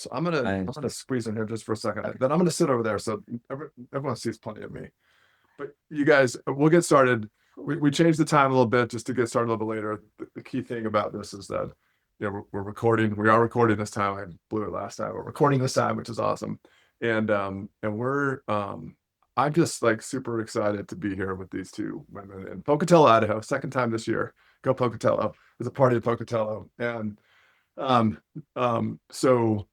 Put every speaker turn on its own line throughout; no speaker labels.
So I'm gonna squeeze in here just for a second. Then I'm gonna sit over there so everyone sees plenty of me. But you guys, we'll get started. We changed the time a little bit just to get started a little bit later. The key thing about this is that we're recording. We are recording this time. I blew it last time. We're recording this time, which is awesome. And we're I'm just like super excited to be here with these two women in Pocatello, Idaho. Second time this year. Go Pocatello. There's a party at Pocatello. And um so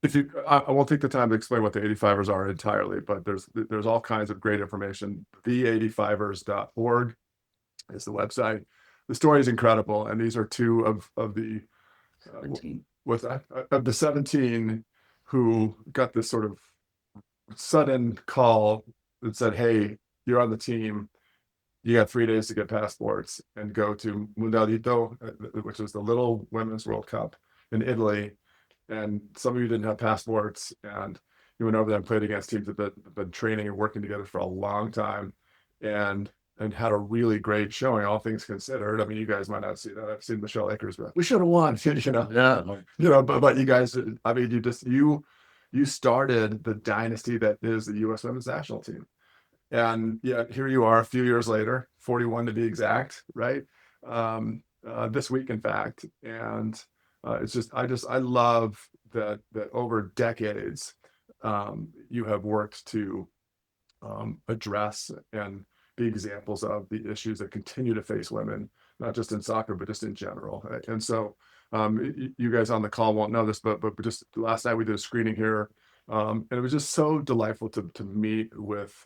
if you I won't take the time to explain what the 85ers are entirely, but there's all kinds of great information. The85ers.org is the website. The story is incredible, and these are two of the
17.
what's that of the 17 who got this sort of sudden call that said, "Hey, you're on the team. You got 3 days to get passports and go to Mundialito, which is the Little Women's World Cup in Italy." And some of you didn't have passports, and you went over there and played against teams that have been training and working together for a long time, and had a really great showing, all things considered. I mean, you guys might not see that. I've seen Michelle Akers, but we should have won.
Yeah.
But you guys, I mean, you started the dynasty that is the U.S. Women's National Team. And yet here you are a few years later, 41 to be exact, right? This week, in fact. And it's just, I love that over decades, you have worked to address and be examples of the issues that continue to face women, not just in soccer, but just in general. And so you guys on the call won't know this, but just last night we did a screening here. And it was just so delightful to meet with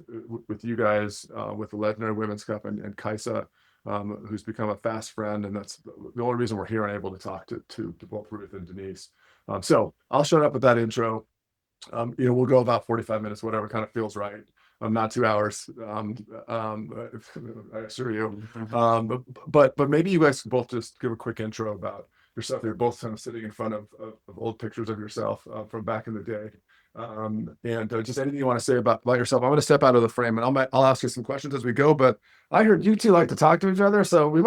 you guys, with the legendary Women's Cup and Kaisa, who's become a fast friend, and that's the only reason we're here and able to talk to both Ruth and Denise. So I'll shut up with that intro. We'll go about 45 minutes, whatever kind of feels right. Not 2 hours. I assure you. But maybe you guys can both just give a quick intro about yourself. You're both kind of sitting in front of old pictures of yourself from back in the day. And just anything you want to say about yourself. I'm going to step out of the frame and I'll ask you some questions as we go. But I heard you two like to talk to each other, so I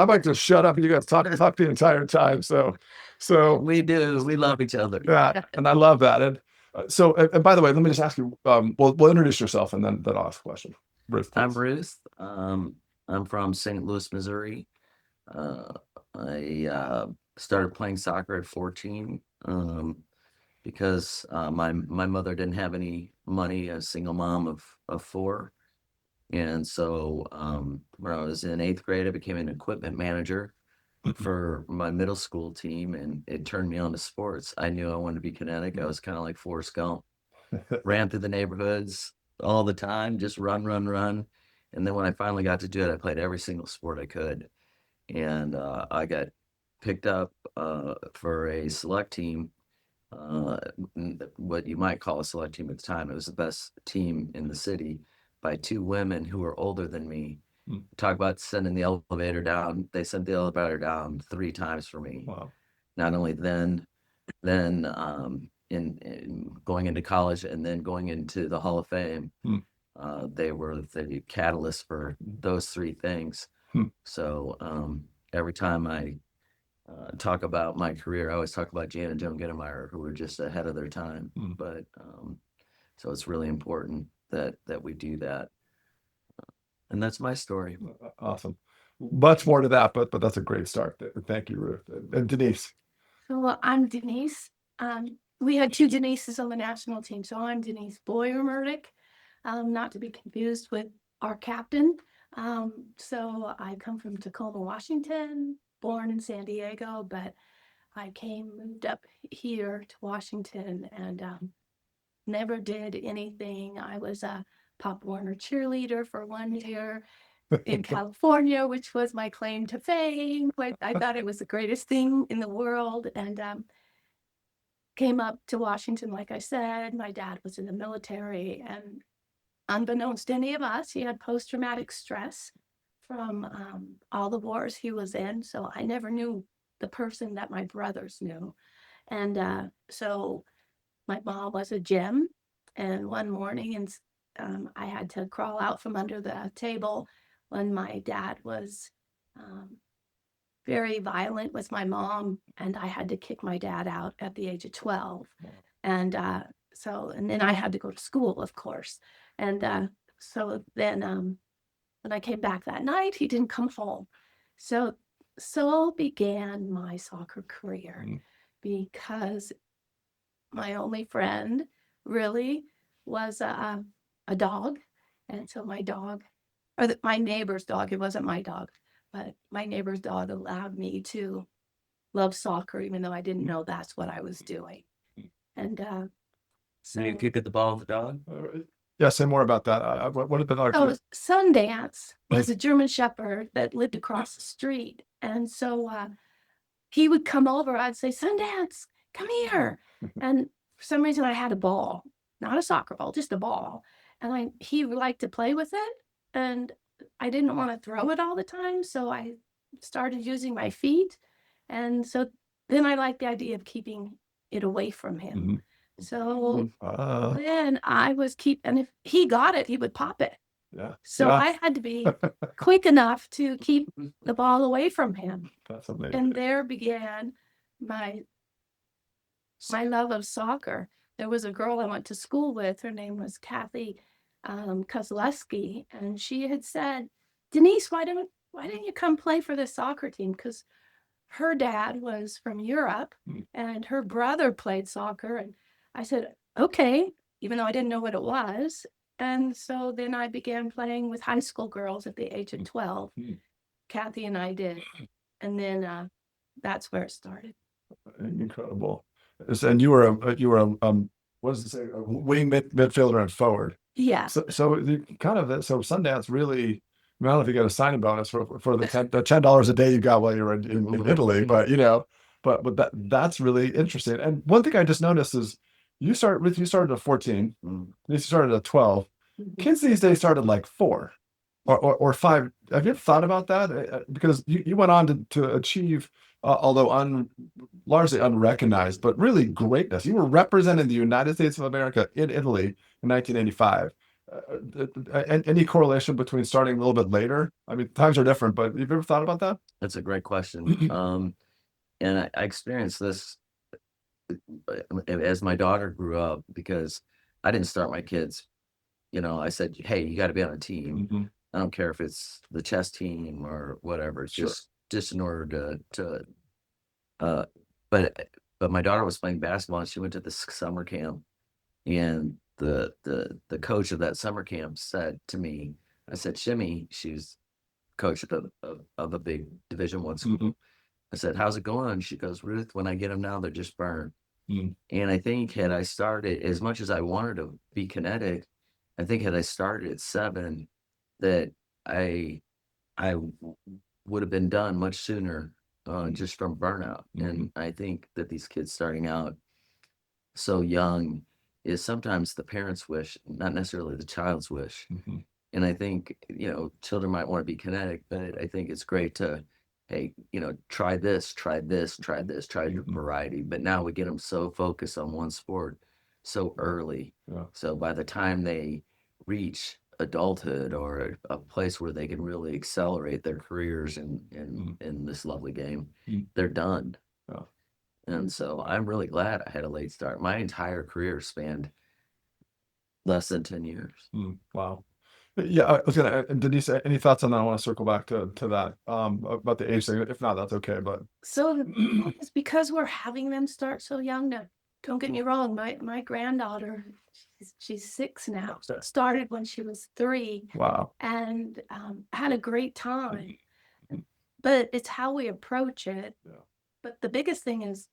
might just shut up and you guys talk the entire time. So
We do. We love each other.
yeah, and I love that. And by the way, let me just ask you. We'll introduce yourself and then I'll ask a question. Ruth,
I'm
please.
Ruth. I'm from St. Louis, Missouri. I started playing soccer at 14 because my mother didn't have any money, a single mom of four. And so when I was in 8th grade, I became an equipment manager for my middle school team, and it turned me on to sports. I knew I wanted to be kinetic. I was kind of like Forrest Gump. Ran through the neighborhoods all the time, just run, run, run. And then when I finally got to do it, I played every single sport I could. And I got picked up for a select team, what you might call a select team at the time. It was the best team in the city by two women who were older than me. Talk about sending the elevator down. They sent the elevator down 3 times for me.
Wow.
Not only then in going into college and then going into the Hall of Fame, they were the catalyst for those 3 things. So every time I talk about my career, I always talk about Jan and Joan Gettemeyer, who were just ahead of their time. But so it's really important that we do that. And that's my story.
Awesome. Much more to that, but that's a great start. Thank you, Ruth. And Denise.
So I'm Denise. We had 2 Denises on the national team. So I'm Denise Boyer-Merdich, not to be confused with our captain. So I come from Tacoma, Washington, born in San Diego, but I moved up here to Washington and never did anything. I was a Pop Warner cheerleader for 1 year in California, which was my claim to fame. I thought it was the greatest thing in the world, and came up to Washington. Like I said, my dad was in the military, and unbeknownst to any of us, he had post-traumatic stress from all the wars he was in. So I never knew the person that my brothers knew. And so my mom was a gem, and one morning, and I had to crawl out from under the table when my dad was very violent with my mom, and I had to kick my dad out at the age of 12. And and then I had to go to school, of course. And so then when I came back that night, he didn't come home. So began my soccer career because my only friend really was a dog. And so my dog, my neighbor's dog, it wasn't my dog, but my neighbor's dog allowed me to love soccer, even though I didn't know that's what I was doing. And
So you kick at the ball with the dog?
Yeah, say more about that. What have been like?
Oh, Sundance was a German Shepherd that lived across the street. And so he would come over. I'd say, Sundance, come here. And for some reason, I had a ball, not a soccer ball, just a ball. And he would like to play with it. And I didn't want to throw it all the time. So I started using my feet. And so then I liked the idea of keeping it away from him. So then I was and if he got it, he would pop it.
Yeah.
So I had to be quick enough to keep the ball away from him.
That's amazing.
And there began my love of soccer. There was a girl I went to school with. Her name was Kathy Kozleski, and she had said, Denise, why didn't you come play for the soccer team? Because her dad was from Europe and her brother played soccer. And I said, okay, even though I didn't know what it was. And so then I began playing with high school girls at the age of 12. Kathy and I did. And then that's where it started.
Incredible. And you were what does it say? A wing midfielder and forward.
Yeah.
So Sundance really, I don't know if you get a signing bonus for the $10 a day you got while you were in Italy, but but that's really interesting. And one thing I just noticed is you started at 14, you started at 12. Kids these days started like 4 or 5. Have you ever thought about that? Because you went on to achieve, although largely unrecognized, but really greatness. You were representing the United States of America in Italy in 1985. Any correlation between starting a little bit later? I mean, times are different, but have you ever thought about that?
That's a great question. And I experienced this as my daughter grew up, because I didn't start my kids. I said, hey, you got to be on a team. I don't care if it's the chess team or whatever. It's just in order to but my daughter was playing basketball and she went to this summer camp, and the coach of that summer camp said to me, I said, Shimmy, she's coach of a big Division I school. I said, how's it going? She goes, Ruth, when I get them now, they're just burned. And I think had I started, as much as I wanted to be kinetic, I think had I started at 7, that I would have been done much sooner, just from burnout. And I think that these kids starting out so young is sometimes the parents' wish, not necessarily the child's wish. And I think, children might want to be kinetic, but I think it's great to, hey, try this, try your variety. But now we get them so focused on one sport so early. So by the time they reach adulthood or a place where they can really accelerate their careers in this lovely game, they're done. And so I'm really glad I had a late start. My entire career spanned less than 10 years.
Wow. Yeah, I was gonna. And Denise, any thoughts on that? I want to circle back to that about the age thing. If not, that's okay. But
so it's because we're having them start so young. Now, don't get me wrong. My granddaughter, she's 6 now. Started when she was 3.
Wow.
And had a great time. But it's how we approach it. But the biggest thing is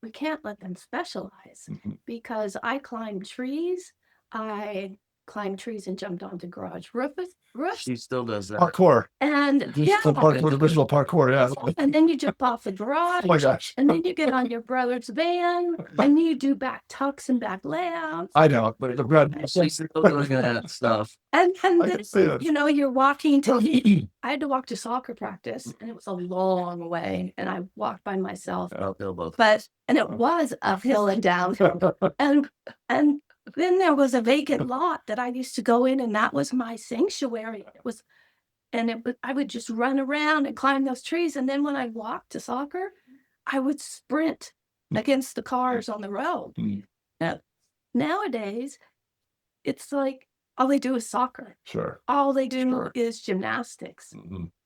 we can't let them specialize, because I climbed trees. I climbed trees and jumped onto garage roofs.
She still does that.
Parkour.
And
Original parkour, yeah.
And then you jump off the garage.
Oh my gosh.
And then you get on your brother's van and you do back tucks and back layouts.
I know, but
She's still doing that stuff.
And
can see it.
you're walking to I had to walk to soccer practice, and it was a long way, and I walked by myself.
Uphill both.
And it was uphill and downhill. and then there was a vacant lot that I used to go in, and that was my sanctuary. and I would just run around and climb those trees. And then when I walked to soccer, I would sprint against the cars on the road. Now, nowadays, it's like all they do is soccer.
Sure.
All they do
Sure.
is gymnastics,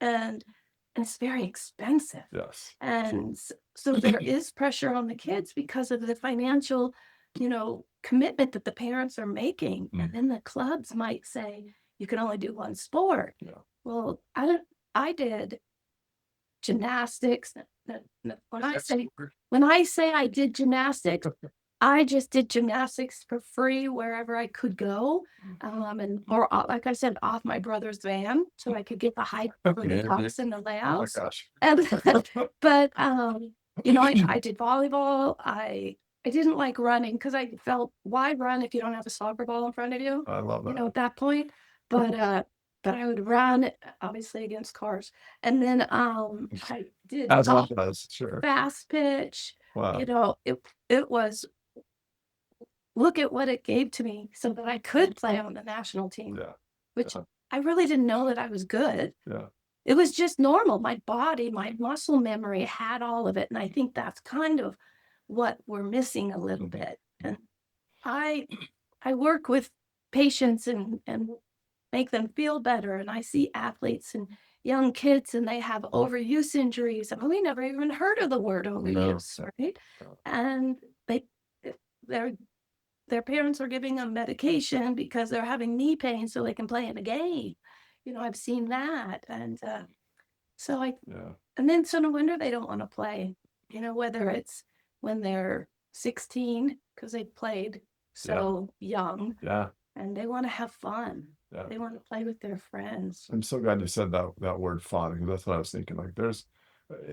and it's very expensive.
Yes.
And so there is pressure on the kids because of the financial, commitment that the parents are making. And then the clubs might say, you can only do one sport.
Yeah.
Well, I did gymnastics. When I say I did gymnastics, I just did gymnastics for free wherever I could go. Or like I said, off my brother's van so I could get the height for the cups and the
Oh my
layouts.
gosh.
But I did volleyball. I didn't like running because I felt, why run if you don't have a soccer ball in front of you?
I love that.
At that point. But I would run obviously against cars. And then I did
As one does, sure.
fast pitch.
Wow.
It was, look at what it gave to me so that I could play on the national team,
Yeah.
which
Yeah.
I really didn't know that I was good.
Yeah.
It was just normal. My body, my muscle memory had all of it. And I think that's kind of what we're missing a little bit. And I work with patients and make them feel better. And I see athletes and young kids and they have overuse injuries. And we never even heard of the word overuse, right?
No.
And their parents are giving them medication because they're having knee pain so they can play in a game. I've seen that. And and then so no wonder they don't want to play, whether it's when they're 16 because they played so young.
Yeah.
And they want to have fun.
Yeah.
They want to play with their friends.
I'm so glad you said that word fun, because that's what I was thinking. Like there's,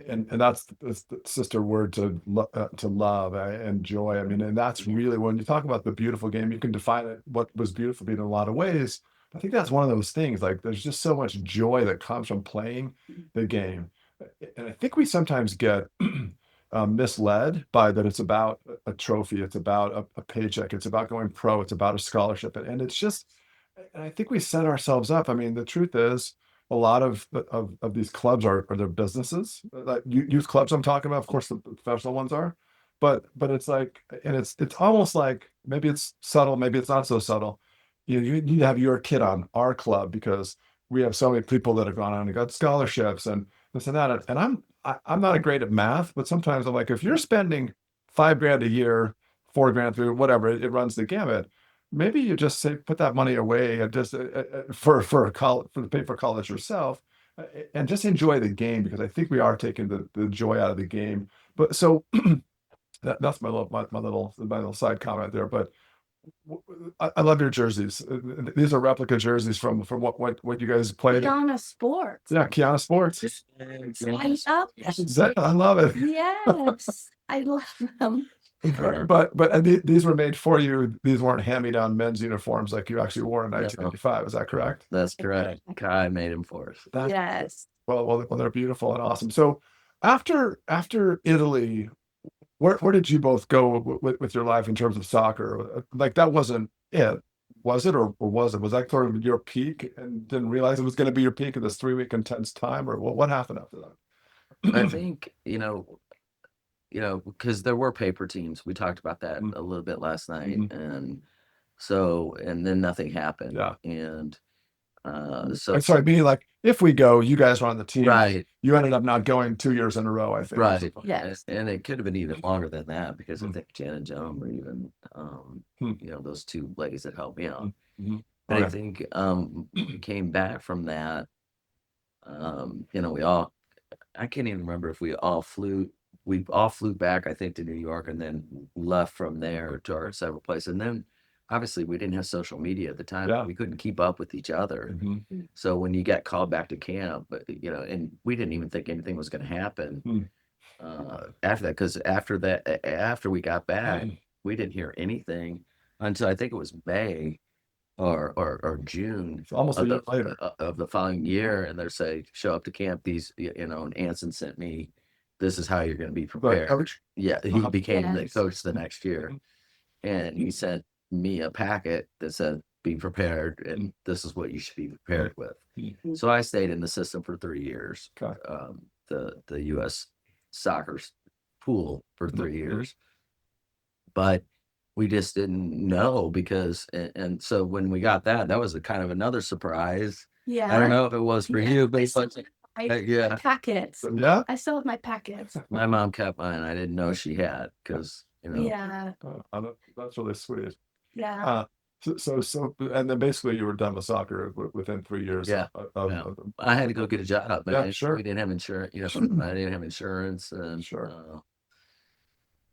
and that's the sister word to love and joy. I mean, and that's really, when you talk about the beautiful game, you can define it, what was beautiful in a lot of ways. I think that's one of those things, like there's just so much joy that comes from playing the game. And I think we sometimes get misled by that it's about a trophy, it's about a paycheck, it's about going pro, it's about a scholarship. And it's just, and I think we set ourselves up. I mean, the truth is, a lot of these clubs are their businesses. Like youth clubs I'm talking about, of course, the professional ones are, but it's like, and it's almost like, maybe it's subtle, maybe it's not so subtle. You need to have your kid on our club because we have so many people that have gone on and got scholarships and this and that. And I'm not great at math, but sometimes I'm like, if you're spending $5,000 a year, $4,000 through whatever, it runs the gamut. Maybe you just say, put that money away and just for college, to pay for college yourself, and just enjoy the game, because I think we are taking the joy out of the game. But so that's my little side comment there. But I love your jerseys. These are replica jerseys from what you guys played.
Kiana Sports.
Yeah, Kiana Sports. I love it.
Yes, I love them.
But these were made for you. These weren't hand-me-down men's uniforms like you actually wore in 1995. Is that correct?
That's correct. Kai made them for us.
Yes.
Well, they're beautiful and awesome. So after Italy, where did you both go with your life in terms of soccer? Like that wasn't it, was it, or was it? Was that sort of your peak and didn't realize it was going to be your peak in this 3-week intense time, or what happened after that?
I think, because there were paper teams. We talked about that a little bit last night. And then nothing happened.
Yeah.
And
sorry, meaning like, if we go, you guys were on the team.
Right.
You ended up not going 2 years in a row, I think.
Right.
Yes.
And it could have been even longer than that, because I think Jen and Joan were even, those two ladies that helped me out. But I think we came back from that. I can't even remember if we all flew back, I think, to New York, and then left from there to our several places. And then obviously we didn't have social media at the time.
Yeah.
We couldn't keep up with each other. So when you got called back to camp, and we didn't even think anything was going to happen after that, because after we got back, we didn't hear anything until I think it was May or June,
It's almost a year later.
of the following year, and they're saying, show up to camp. These, and Anson sent me, this is how you're going to be prepared.
Coach?
Yeah, he became the
Yes.
coach the next year, and he sent me a packet that said, be prepared, and this is what you should be prepared with.
Mhm.
So I stayed in the system for 3 years,
Okay.
the U.S. soccer pool for 3
Mhm.
years, but we just didn't know because, and so when we got that was a kind of another surprise. I
Yeah.
don't know if it was for you, but
I
it's
still
like,
have my
yeah,
packets.
Yeah.
I still have my packets.
my mom kept mine. I didn't know she had because,
Yeah.
That's really sweet.
Yeah.
And then basically you were done with soccer within 3 years.
Yeah, yeah. I had to go get a job.
Yeah,
Man.
sure.
We didn't have insurance. I didn't have insurance, and
Sure.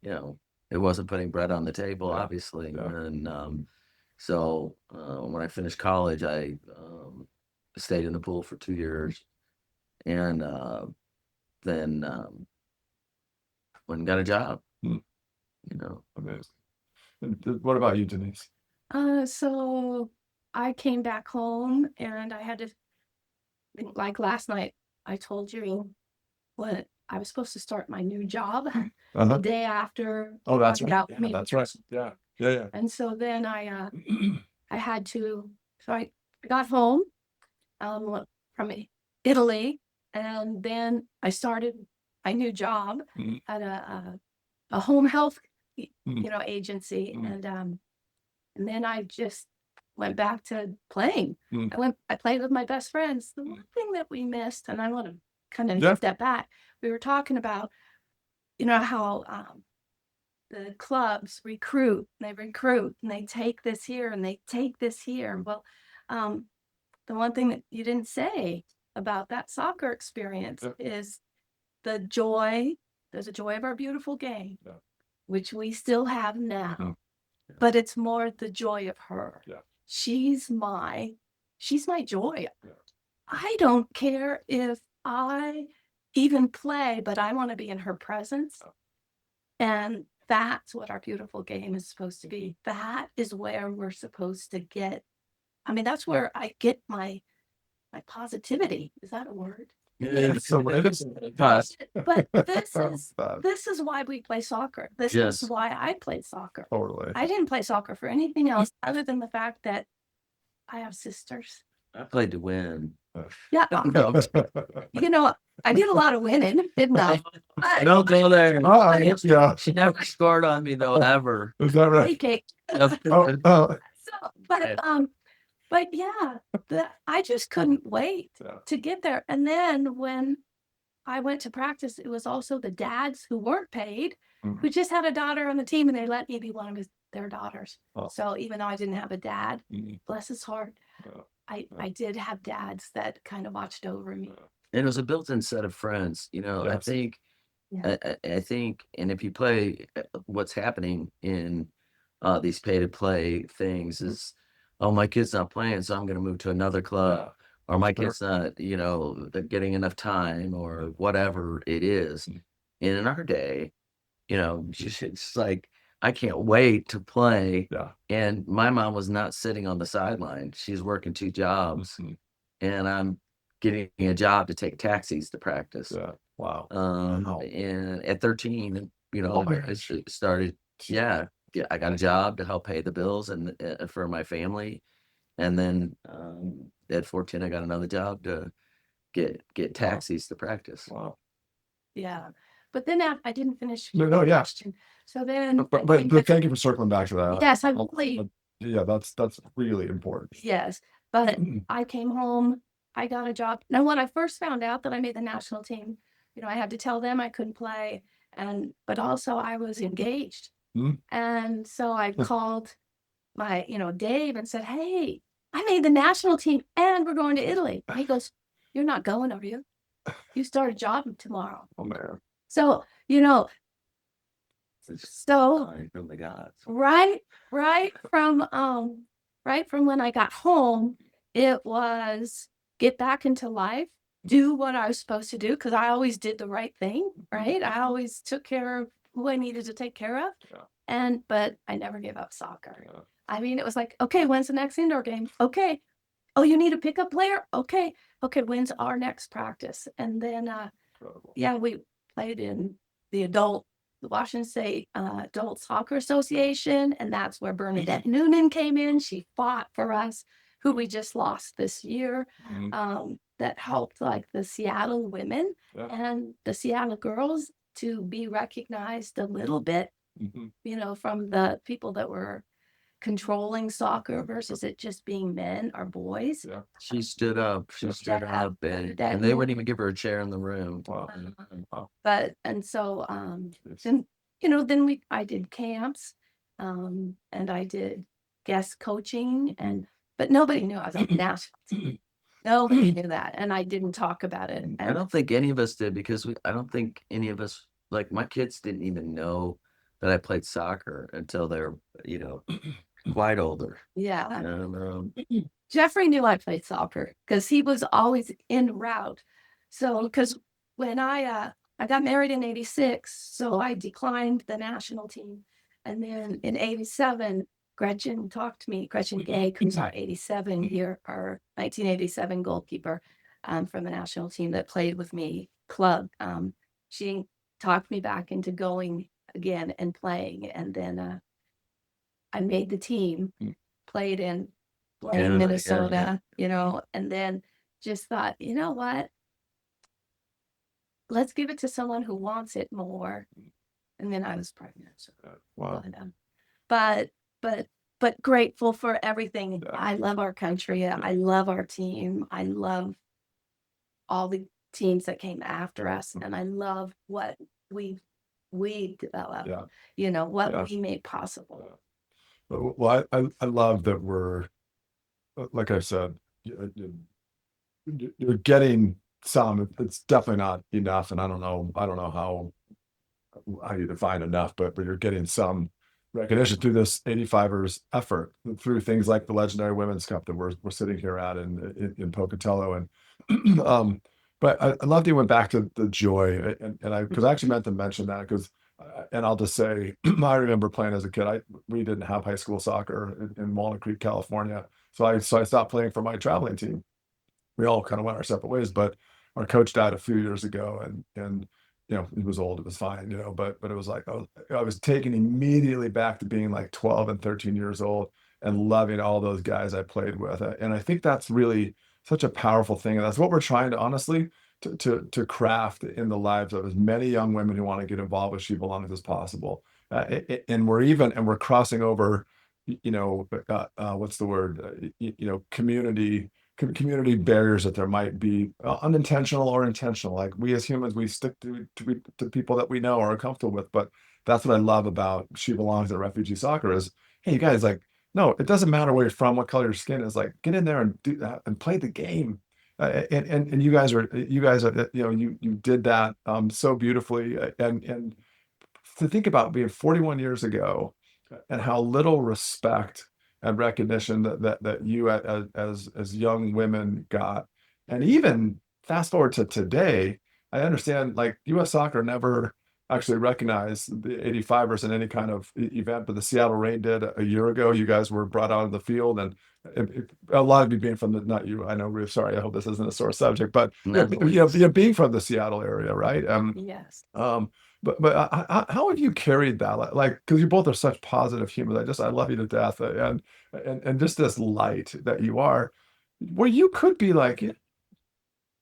it wasn't putting bread on the table,
Yeah,
obviously.
yeah.
And so when I finished college, I stayed in the pool for 2 years, and then went and got a job.
Hmm. Amazing. And what about you, Denise?
So I came back home and I had to, like last night, I told you what I was supposed to start my new job the
Uh-huh.
day after.
Oh, that's
I
right.
got
Yeah,
me.
that's right. Yeah. Yeah.
And so then I had to, so I got home from Italy, and then I started my new job
Mhm.
at a home health,
Mhm.
agency,
Mhm.
and then I just went back to playing.
Mhm.
I played with my best friends. The one thing that we missed, and I want to kind of
Yeah.
step back, we were talking about, how the clubs recruit, and they take this here and they take this here. Well, the one thing that you didn't say about that soccer experience
Yeah.
is the joy. There's a joy of our beautiful game,
Yeah.
which we still have now,
Mhm.
but it's more the joy of her.
Yeah.
She's my joy.
Yeah.
I don't care if I even play, but I want to be in her presence.
Yeah.
And that's what our beautiful game is supposed to be. That is where we're supposed to get. I mean, that's where I get my positivity. Is that a word?
Yeah. So it is.
But this is
But
this is why we play soccer. This
Yes.
is why I played soccer.
totally.
I didn't play soccer for anything else other than the fact that I have sisters.
I played to win.
Yeah,
No,
I did a lot of winning, didn't I?
don't go there.
Oh, yeah.
She never scored on me though, ever.
Is that right?
Okay.
Oh,
So, but yeah, I just couldn't wait
Yeah.
to get there. And then when I went to practice, it was also the dads who weren't paid,
Mhm.
who just had a daughter on the team, and they let me be one of their daughters.
Oh.
So even though I didn't have a dad,
Mhm.
bless his heart,
Yeah.
I did have dads that kind of watched over me.
And it was a built-in set of friends. I
Yes.
think,
Yeah.
I think, and if you play, what's happening in these pay-to-play things is, oh, my kid's not playing, so I'm going to move to another club,
Yeah.
or my
Sure.
kid's not, getting enough time, or whatever it is.
Mhm.
And in our day, it's like, I can't wait to play.
Yeah.
And my mom was not sitting on the sideline. She's working 2 jobs,
Mhm.
and I'm getting a job to take taxis to practice.
Yeah. Wow. Wow.
And at 13,
Oh my
I
gosh.
started, yeah, I got a job to help pay the bills and for my family. And then at 14, I got another job to get taxis to practice.
Wow.
Yeah. But then I didn't finish
No,
your
yeah.
question. So then
But thank you for circling back to that.
yes, I really
Yeah, that's really important.
yes. But I came home, I got a job. Now, when I first found out that I made the national team, I had to tell them I couldn't play, but also I was engaged.
Mhm.
And so I called my, Dave and said, "Hey, I made the national team and we're going to Italy." And he goes, "You're not going, are you? You start a job tomorrow."
Oh man.
So,
It's just
so
sign from the gods.
right from when I got home, it was get back into life, do what I was supposed to do, because I always did the right thing, right? I always took care of who I needed to take care of.
Yeah.
But I never gave up soccer.
Yeah.
I mean, it was like, okay, when's the next indoor game? Okay. Oh, you need a pickup player? Okay. When's our next practice? And then
Incredible.
yeah, we played in the adult the Washington State Adult Soccer Association, and that's where Bernadette Noonan came in. She fought for us, who we just lost this year. That helped like the Seattle women and the Seattle girls to be recognized a little bit, from the people that were controlling soccer versus it just being men or boys.
Yeah.
She stood up. She stood
Yeah,
up,
Bernadette
and they wouldn't
Noonan.
even give her a chair in the room.
Wow. Wow.
But and so
Yes.
then I did camps, and I did guest coaching, but nobody knew I was on the national team. Nobody knew that, and I didn't talk about it.
I
And
don't think any of us did because I don't think any of us, like my kids didn't even know that I played soccer until they're, quite older.
yeah,
And,
Jeffrey knew I played soccer because he was always en route. So because when I got married in '86, so I declined the national team, and then in '87. Gretchen talked to me, Gretchen Gay, who's our 87 year, our 1987 goalkeeper from the national team that played with me club. She talked me back into going again and playing. And then I made the team, played in
Canada,
Minnesota, and then just thought, you know what? Let's give it to someone who wants it more. And then I was pregnant. So,
Wow.
but grateful for everything.
Yeah.
I love our country. I love our team. I love all the teams that came after us, and I love what we developed. What we made possible.
Well, I love that we're, like I said, you're getting some. It's definitely not enough, and I don't know how you define enough, but you're getting some recognition through this 85ers effort, through things like the legendary Women's Cup that we're sitting here at in Pocatello. And but I love that you went back to the joy, and I actually meant to mention that because and I'll just say I remember playing as a kid. We didn't have high school soccer in Walnut Creek, California, so I stopped playing for my traveling team. We all kind of went our separate ways, but our coach died a few years ago, and he was old. It was fine, but it was like I was taken immediately back to being like 12 and 13 years old and loving all those guys I played with. And I think that's really such a powerful thing. And that's what we're trying to honestly to craft in the lives of as many young women who want to get involved with She Belongs as possible. And we're crossing over, what's the word? Community barriers that there might be, unintentional or intentional. Like we as humans, we stick to people that we know or are comfortable with. But that's what I love about She Belongs at Refugee Soccer is, hey, you guys, like, no, it doesn't matter where you're from, what color your skin is. Like, get in there and do that and play the game. And you guys are, you did that so beautifully. And to think about being 41 years ago and how little respect and recognition that you as young women got. And even fast forward to today, I understand like US Soccer never actually recognized the 85ers in any kind of event, but the Seattle Reign did a year ago. You guys were brought out of the field, and a lot of you being from not you, I know, Ruth, sorry, I hope this isn't a sore subject, but being from the Seattle area, right?
Yes.
But how have you carried that? Like, because you both are such positive humans. I love you to death, and just this light that you are, where you could be like,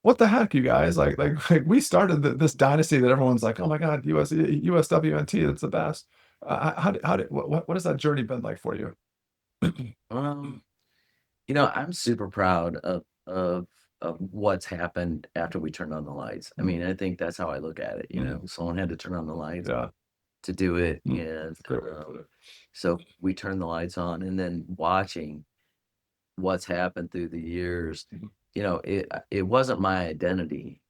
what the heck, you guys? Like we started this dynasty that everyone's like, oh my God, USWNT, it's the best. What has that journey been like for you?
I'm super proud of what's happened after we turned on the lights. I mean, I think that's how I look at it. Someone had to turn on the lights to do it. And so we turned the lights on, and then watching what's happened through the years, it wasn't my identity.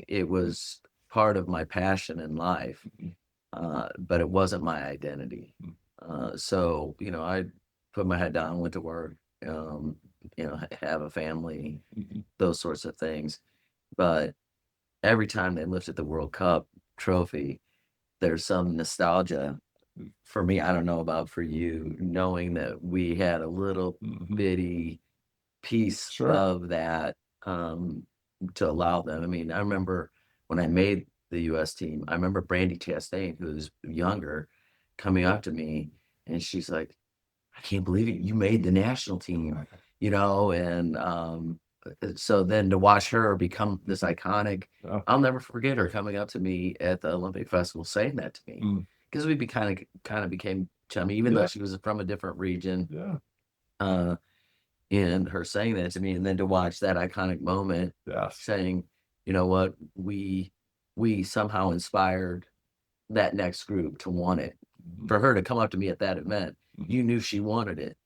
It was part of my passion in life, but it wasn't my identity. So, I put my head down, went to work, have a family, those sorts of things. But every time they lifted the World Cup trophy, there's some nostalgia for me. I don't know about for you, knowing that we had a little bitty piece of that to allow them. I mean, I remember when I made the U.S. team. I remember Brandy Chastain, who's younger, coming up to me, and she's like, "I can't believe it! You made the national team," you know. And so then to watch her become this iconic,
Yeah.
I'll never forget her coming up to me at the Olympic Festival saying that to me, because we kind of became chummy, even though she was from a different region.
Yeah.
And her saying that to me, and then to watch that iconic moment,
Yes.
saying, you know what, we somehow inspired that next group to want it. For her to come up to me at that event, you knew she wanted it.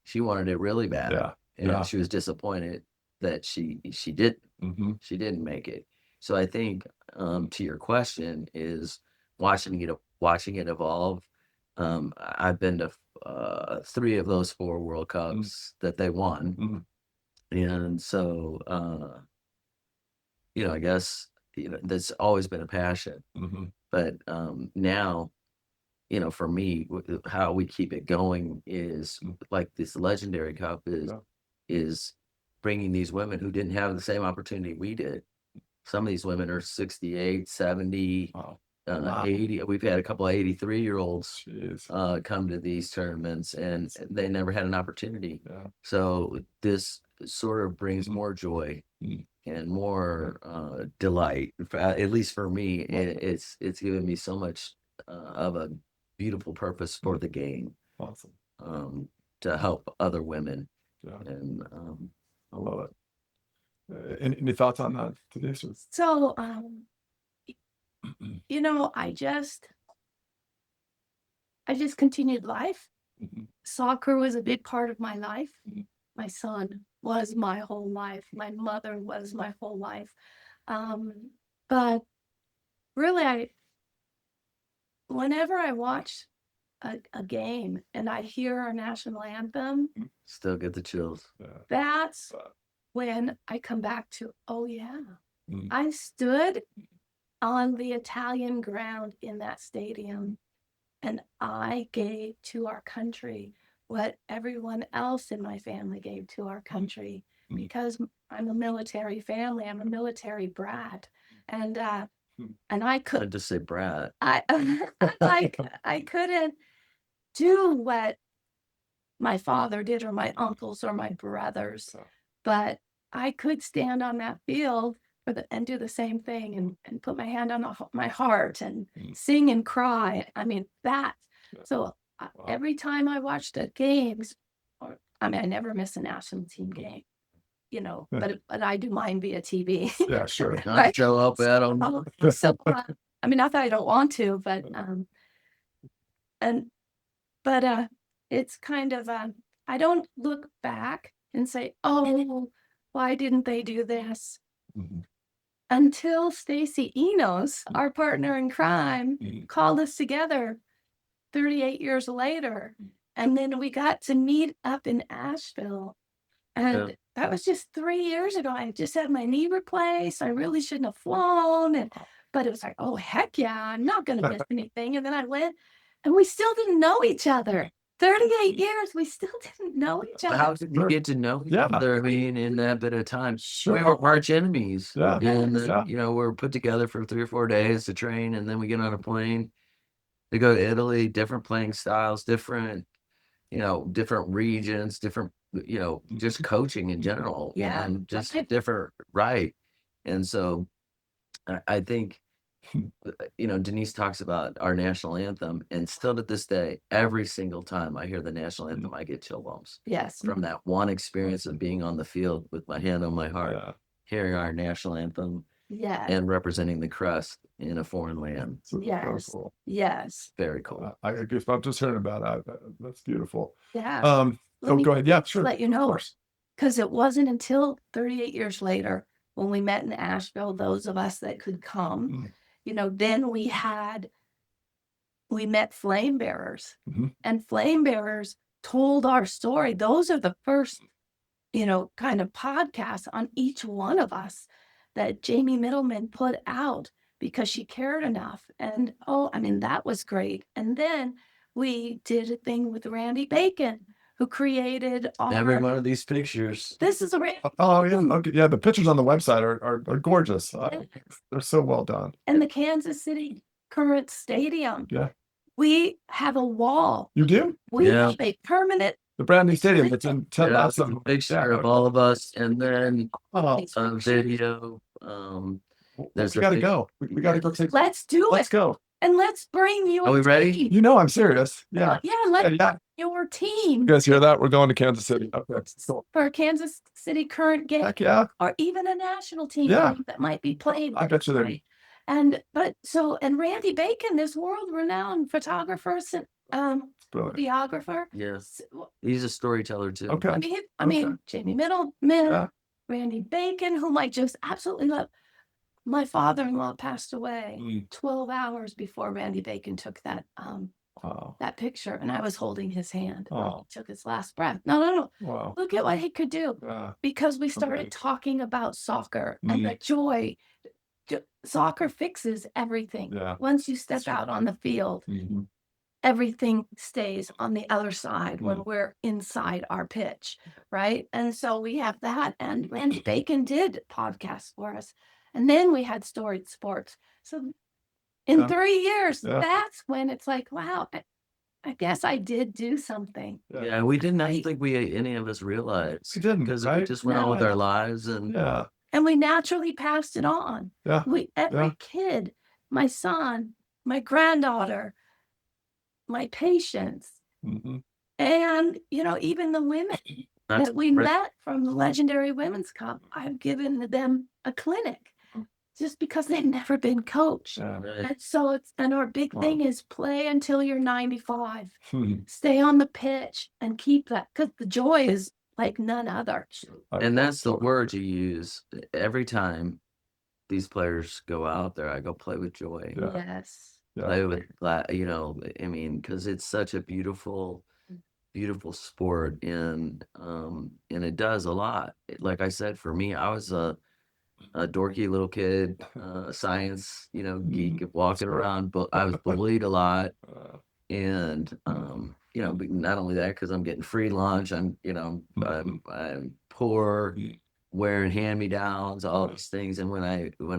She wanted it really bad.
Yeah.
And
Yeah.
she was disappointed that she didn't. She didn't make it. So I think to your question is watching it evolve. I've been to 3 of those 4 World Cups that they won. And so I guess that's always been a passion. But now, for me, how we keep it going is like this legendary cup is bringing these women who didn't have the same opportunity we did. Some of these women are 68, 70,
Wow.
80. We've had a couple of 83-year-olds
Jeez.
come to these tournaments, and they never had an opportunity.
Yeah.
So this sort of brings more joy and more delight. At least for me, it's given me so much of a beautiful purpose for the game,
Awesome.
to help other women.
Yeah.
And
I love it. Any thoughts on that, Denise?
So, I just continued life. Soccer was a big part of my life. My son was my whole life. My mother was my whole life. But really, whenever I watch a game and I hear our national anthem,
still get the chills.
that's when I come back to, oh yeah, I stood on the Italian ground in that stadium and I gave to our country what everyone else in my family gave to our country, because I'm a military family. I'm a military brat. And I could
I'd just say brat.
I couldn't do what my father did or my uncles or my brothers, but I could stand on that field and do the same thing and put my hand on my heart and sing and cry. I mean, so every time I watched the games, I never miss a national team game, but I do mine via TV.
Yeah, sure.
Not show up at them.
So, not that I don't want to, but it's kind of I don't look back and say, oh, why didn't they do this? Until Stacy Enos, our partner in crime, called us together 38 years later. And then we got to meet up in Asheville. And that was just 3 years ago. I just had my knee replaced. I really shouldn't have flown. But it was like, oh, heck yeah, I'm not going to miss anything. And then I went, and we still didn't know each other. 38 years, we still didn't know each other.
How did you get to know each other? I mean, in that bit of time, we were arch enemies. And we're put together for 3 or 4 days to train, and then we get on a plane to go to Italy. Different playing styles, different regions, different, just coaching in general. And just different, right? And so I think, Denise talks about our national anthem, and still to this day, every single time I hear the national anthem, I get chill bumps.
Yes.
From that one experience of being on the field with my hand on my heart, hearing our national anthem, and representing the crest in a foreign land.
Yes.
Cool.
Yes.
Very cool.
I guess I'm just hearing about that. That's beautiful.
Yeah.
Go ahead. Yeah, sure.
Let you know, because it wasn't until 38 years later when we met in Asheville, those of us that could come, then we met flame bearers, and flame bearers told our story. Those are the first, kind of podcasts on each one of us that Jamie Middleman put out because she cared enough. And, that was great. And then we did a thing with Randy Bacon who created
Every
our,
one of these pictures.
this is a
Oh yeah, okay, yeah. The pictures on the website are gorgeous. They're so well done.
and the Kansas City current stadium.
Yeah,
We have a wall.
you do
We
Yeah.
have a permanent.
the brand new stadium. It's in Ted
Yeah,
Lasso.
a picture of all of us, and then
Oh,
a video. There's
we
a
got to
pic-
go. We got to go take.
Let's do
Let's
it.
go.
And let's bring your
Are we ready?
team.
You know I'm serious. Yeah.
Yeah,
Yeah,
let's
yeah.
your team
You guys hear that? We're going to Kansas City. Okay. So,
for a Kansas City current game
heck yeah.
or even a national team
Yeah.
that might be played.
I bet you there.
right? And and Randy Bacon, this world-renowned photographer,
Brilliant.
videographer.
Yes, he's a storyteller too.
Okay.
I mean,
Okay.
Jamie Middleman,
Yeah.
Randy Bacon, whom I just absolutely love. My father-in-law passed away 12 hours before Randy Bacon took that
Wow.
that picture, and I was holding his hand. when
Oh.
He took his last breath. No.
Wow.
Look at what he could do
Yeah.
because we started
Okay.
talking about soccer and the joy. Soccer fixes everything.
Yeah.
Once you step out on the field,
Mhm.
everything stays on the other side when we're inside our pitch, right? And so we have that, and Randy Bacon did podcasts for us, and then we had Storied Sports. So in
Yeah.
3 years,
Yeah.
that's when it's like, wow, I guess I did do something.
Yeah, we didn't. I don't think any of us realized
We didn't,
because
right?
we just went on with
No.
our lives, and
Yeah.
And we naturally passed it on.
Yeah.
Every
Yeah.
kid, my son, my granddaughter, my patients,
Mhm.
and even the women
that's
that we
right.
met from the legendary Women's Cup, I've given them a clinic just because they've never been coached.
Yeah.
Right.
And so our big
Wow.
thing is play until you're 95.
Mhm.
Stay on the pitch and keep that because the joy is like none other.
And that's the
Totally
word
agree.
you use every time these players go out there. I go play with joy.
Yeah.
Yes.
Yeah.
Play with I mean, because it's such a beautiful sport, and it does a lot. Like I said, for me, I was a dorky little kid, science geek, walking
Sure.
around, but I was bullied a lot.
Uh,
And but not only that, because I'm getting free lunch, I'm I'm poor, wearing hand-me-downs, all these things. And when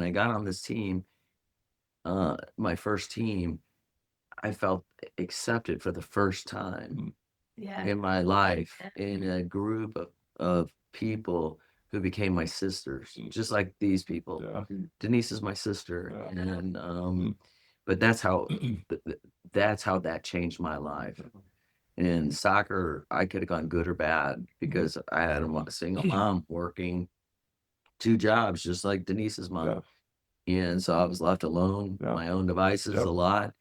I got on this team, my first team, I felt accepted for the first time
Yeah.
in my life in a group of people who became my sisters, just like these people.
yeah.
Denise is my sister,
Yeah.
and but that's how that changed my life. In soccer, I could have gone good or bad because I had a single mom working 2 jobs, just like Denise's mom.
Yeah.
And so I was left alone,
Yeah.
my own devices
Yep.
a lot.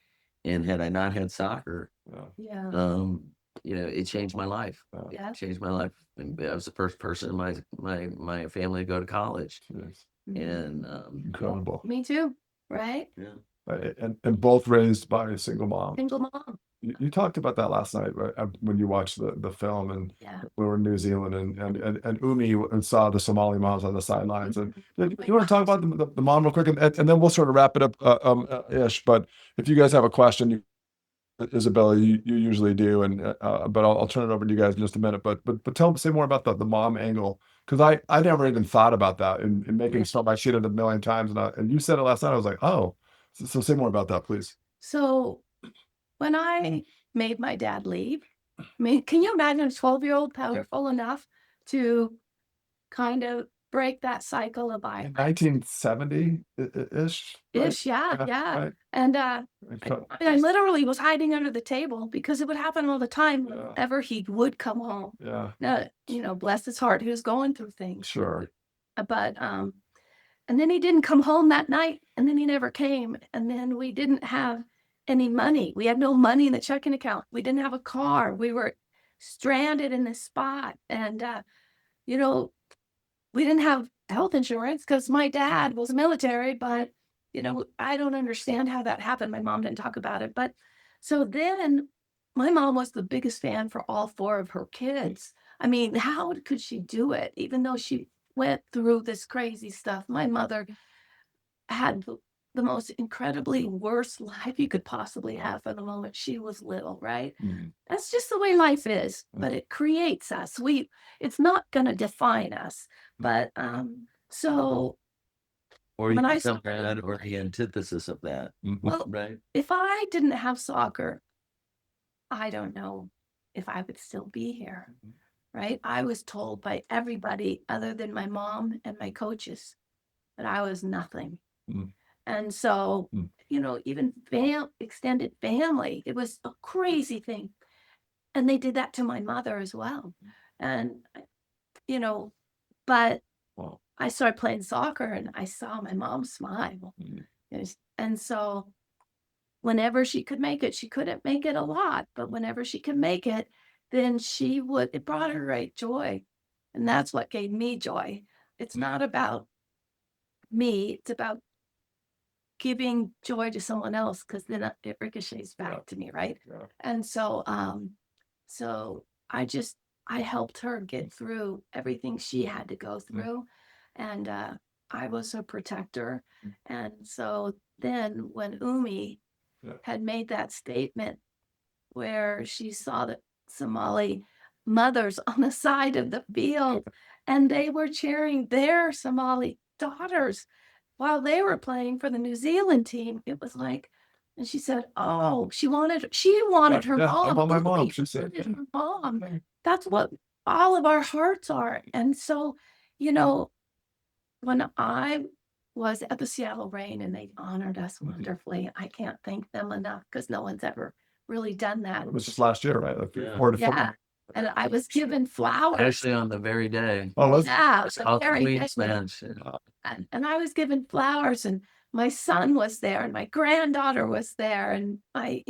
And had I not had soccer,
Yeah.
Yeah.
it changed my life.
Yeah.
Changed my life. And I was the first person in my family to go to college.
Yes.
And
Incredible.
Me too. Right?
yeah.
And both raised by a single mom.
Single mom.
You talked about that last night, right? When you watched the film, and
Yeah.
we were in New Zealand, and Umi and saw the Somali moms on the sidelines. And you want to talk about the mom real quick, and then we'll sort of wrap it up, ish. But if you guys have a question, Isabella, you usually do, and but I'll turn it over to you guys in just a minute. But say more about the mom angle, because I never even thought about that in making stuff. I shit it a million times, and you said it last night. I was like, oh, so say more about that, please.
So when I made my dad leave, I mean, can you imagine a 12-year-old powerful enough to kind of break that cycle of
In 1970 ish.
ish, yeah.
Right.
And
Okay.
I literally was hiding under the table because it would happen all the time
Yeah.
whenever he would come home.
Yeah.
Now, bless his heart, he was going through things.
Sure.
But and then he didn't come home that night, and then he never came, and then we didn't have any money. We had no money in the checking account. We didn't have a car. We were stranded in this spot, and we didn't have health insurance because my dad was military, but I don't understand how that happened. My mom didn't talk about it. But so then my mom was the biggest fan for all 4 of her kids. I mean, how could she do it? Even though she went through this crazy stuff. My mother had the most incredibly worst life you could possibly have for the moment she was little, right? That's just the way life is, but it creates us. It's not going to define us. But so
Or you
when I
become
started,
that or the antithesis of that,
well,
right?
if I didn't have soccer, I don't know if I would still be here, right? I was told by everybody other than my mom and my coaches that I was nothing. And so, even extended family, it was a crazy thing. And they did that to my mother as well. And, you know, but
Wow.
I started playing soccer and I saw my mom smile. And so whenever she could make it, she couldn't make it a lot, but whenever she could make it, then it brought her great joy. And that's what gave me joy. It's not about me, it's about giving joy to someone else, because then it ricochets back to me, right?
Yeah.
And so I helped her get through everything she had to go through, and I was her protector. And so then when Umi had made that statement where she saw the Somali mothers on the side of the field, and they were cheering their Somali daughters while they were playing for the New Zealand team. It was like, and she said, "Oh, she wanted her
Yeah,
mom.
I want my mom,"
Umi
she said.
wanted her mom." That's what all of our hearts are. And so, you know, when I was at the Seattle Rain and they honored us wonderfully, I can't thank them enough, because no one's ever really done that.
It was just last year, right? Like
Yeah.
before the
Yeah. And I was given flowers.
Actually, on the very day.
Oh, was
Yeah,
It's
the
called
very
Queen's
day.
Mansion.
And I was given flowers, and my son was there, and my granddaughter was there, and my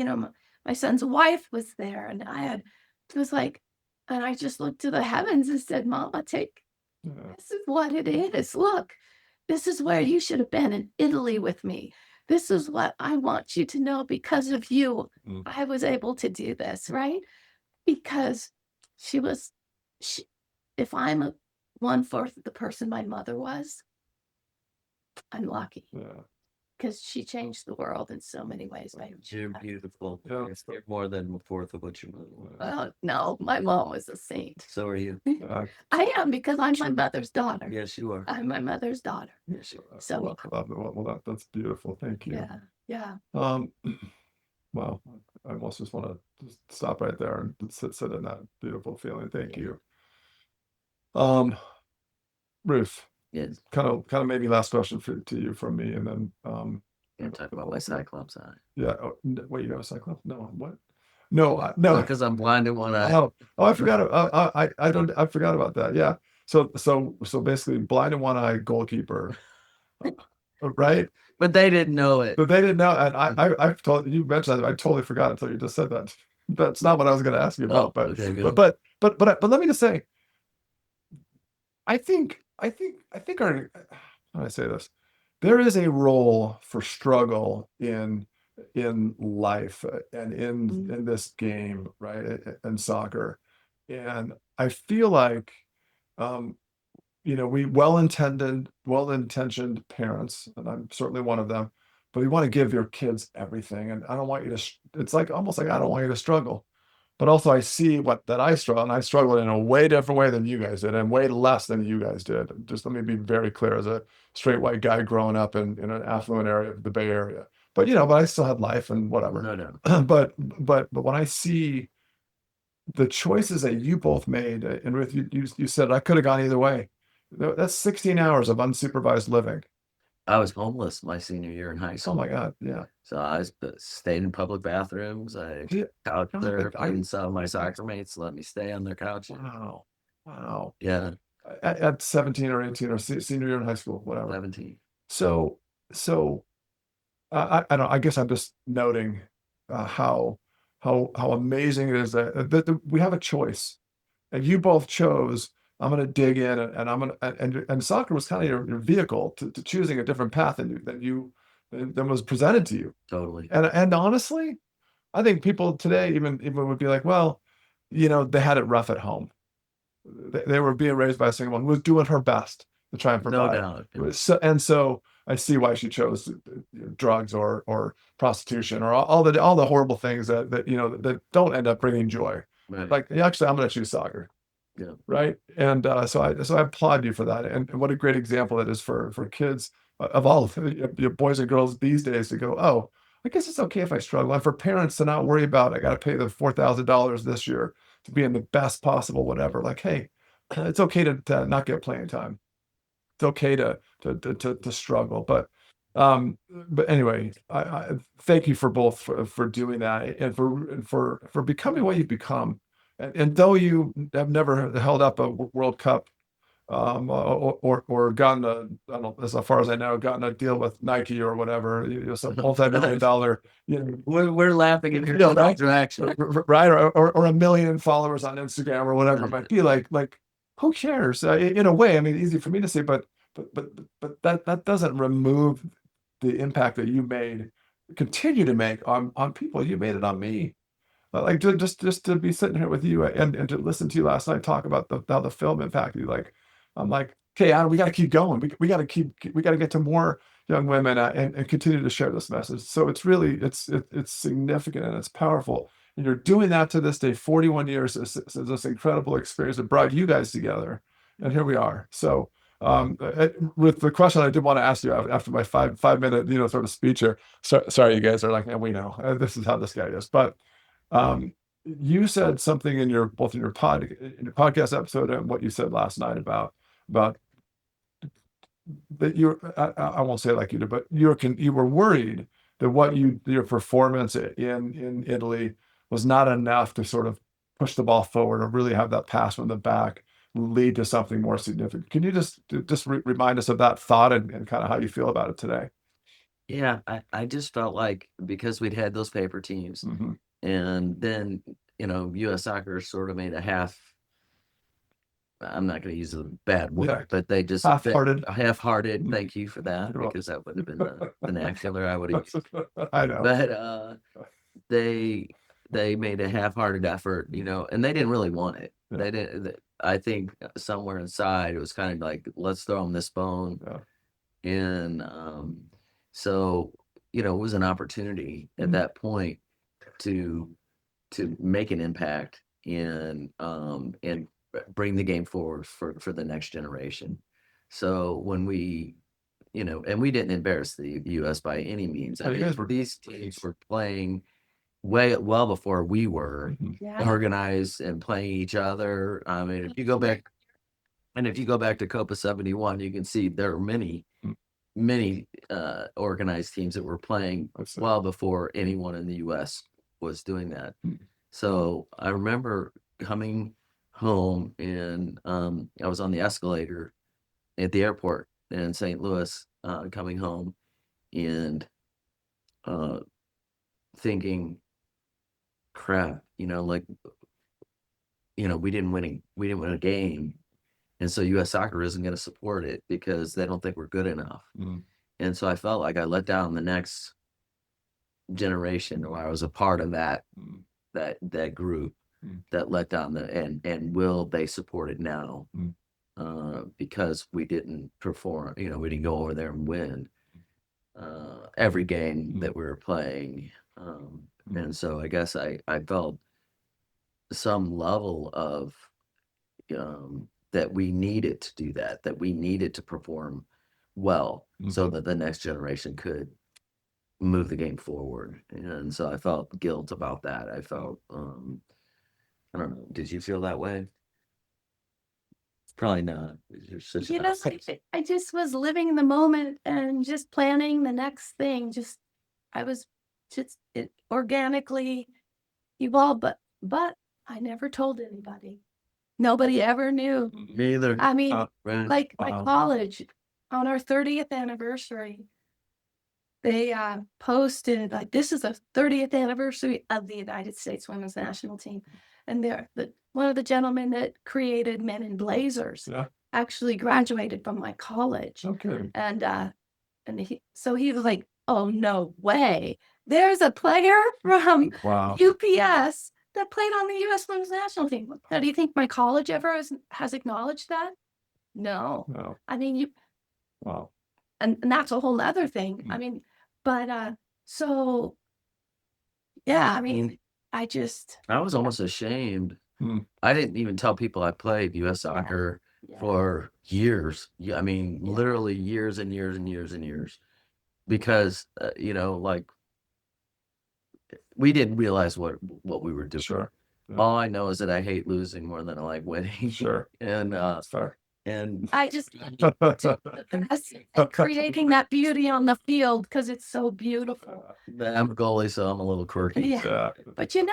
son's wife was there, and it was like, and I just looked to the heavens and said, "Mama, this is what it is. Look, this is where you should have been, in Italy with me. This is what I want you to know. Because of you, I was able to do this," right? Because she was, she, if I'm a 1/4 of the person my mother was, I'm lucky,
Yeah.
because she changed the world in so many ways.
You're beautiful.
Yeah.
You're more than a fourth of what you were.
No, my mom was a saint.
So are you.
I am, because I'm my mother's daughter.
Yes, you are.
I'm my mother's daughter.
Yes, you are.
So
That's beautiful. Thank you.
yeah.
Wow. I almost just want to just stop right there and sit in that beautiful feeling. Thank you. Ruth,
Yes.
kind of maybe last question to you from me, and then
Gonna talk about my Cyclops eye.
yeah. Oh, wait, you have a cyclops? No, what? No, no.
Because I'm blind in one eye.
Oh, I forgot. I forgot about that. Yeah. So basically, blind in one eye, goalkeeper, right?
But they didn't know it.
But they didn't know, and I've told you mentioned that. I totally forgot until you just said that. That's not what I was going to ask you about.
Oh, okay, good.
but let me just say, I think our, how do I say this? There is a role for struggle in life, and in this game, right? In soccer. And I feel like we well-intentioned parents, and I'm certainly one of them, but you want to give your kids everything. And I don't want you to, it's like almost like I don't want you to struggle. But also I see that I struggle, and I struggled in a way different way than you guys did, and way less than you guys did. Just let me be very clear, as a straight white guy growing up in an affluent area of the Bay Area. But but I still had life and whatever.
No.
But when I see the choices that you both made, and Ruth, you said I could have gone either way. That's 16 hours of unsupervised living.
I was homeless my senior year in high school.
Oh my God, yeah.
So I stayed in public bathrooms. I couch surfed, and some of my soccer mates let me stay on their couch.
Wow.
Yeah.
At 17 or 18 or senior year in high school, whatever.
17.
So I don't. I guess I'm just noting how amazing it is that we have a choice, and you both chose. I'm going to dig in, and I'm going to, and soccer was kind of your vehicle to choosing a different path than was presented to you.
Totally.
And honestly, I think people today even would be like, well, they had it rough at home. They were being raised by a single mom who was doing her best to try and provide.
No doubt.
So I see why she chose drugs or prostitution or all the horrible things that that don't end up bringing joy.
Right.
Like, actually, I'm going to choose soccer.
Yeah.
Right. And so I applaud you for that. And what a great example that is for kids of all of your boys and girls these days to go, oh, I guess it's okay if I struggle. And for parents to not worry about, I got to pay the $4,000 this year to be in the best possible whatever. Like, hey, it's okay to not get playing time. It's okay to struggle. But anyway, I thank you for both for doing that and for becoming what you've become. And though you have never held up a World Cup, or gotten a, I don't know, as far as I know, gotten a deal with Nike or whatever, some multi-million-dollar,
We're laughing at your
right?
interaction.
Right, or 1 million followers on Instagram or whatever it might be. Like who cares? In a way, I mean, easy for me to say, but that doesn't remove the impact that you made, continue to make on people. You made it on me. Like just to be sitting here with you and to listen to you last night talk about how the film impacted you. Like, I'm like, okay, Adam, we got to keep going. We got to get to more young women and continue to share this message. So it's really it's significant and it's powerful. And you're doing that to this day, 41 years. It's this incredible experience that brought you guys together, and here we are. So. With the question I did want to ask you after my 5 minute sort of speech here. Sorry, you guys are like, and we know this is how this guy is, but. You said something in your podcast episode and what you said last night about that I won't say it like you did, but you were worried that your performance in Italy was not enough to sort of push the ball forward or really have that pass from the back lead to something more significant. Can you just remind us of that thought and kind of how you feel about it today?
Yeah, I just felt like because we'd had those paper teams, and then U.S. Soccer sort of made a half. I'm not going to use a bad word, but they just half-hearted. Thank you for that, because that would have been the vernacular I would have used.
I know.
But they made a half-hearted effort, and they didn't really want it.
Yeah.
They didn't. I think somewhere inside it was kind of like, let's throw them this bone, and so it was an opportunity at that point to make an impact and bring the game forward for the next generation. So when we, and we didn't embarrass the U.S. by any means. I mean, these teams were playing well before we were organized and playing each other. I mean, if you go back to Copa 71, you can see there are many organized teams that were playing well before anyone in the U.S. was doing that. So I remember coming home and I was on the escalator at the airport in St. Louis, coming home and thinking, crap, we didn't win a game. And so U.S. Soccer isn't going to support it because they don't think we're good enough. And so I felt like I let down the next generation, or I was a part of that group that let down and will they support it now? Because we didn't perform, we didn't go over there and win every game that we were playing. And so I guess I felt some level of that we needed to do that we needed to perform well so that the next generation could move the game forward. And so I felt guilt about that. I felt, I don't know, did you feel that way? Probably not.
I just was living in the moment and just planning the next thing. It organically evolved, but I never told anybody. Nobody ever knew.
Me either.
I mean,
Right.
my college, on our 30th anniversary, they posted like, this is the 30th anniversary of the United States women's national team. And one of the gentlemen that created Men in Blazers actually graduated from my college.
Okay.
And he was like, oh, no way. There's a player from UPS that played on the U.S. women's national team. Now, do you think my college ever has acknowledged that? No. I mean,
Wow.
and that's a whole other thing. I mean, but so yeah, I mean, I
was almost ashamed.
Hmm.
I didn't even tell people I played U.S. soccer for years. Yeah, I mean, literally years and years and years and years, because like we didn't realize what we were doing.
Sure. Yeah.
All I know is that I hate losing more than I like winning.
Sure.
and
That's fair.
I just do the best at creating that beauty on the field because it's so beautiful.
I'm a goalie, so I'm a little quirky.
Yeah. But I didn't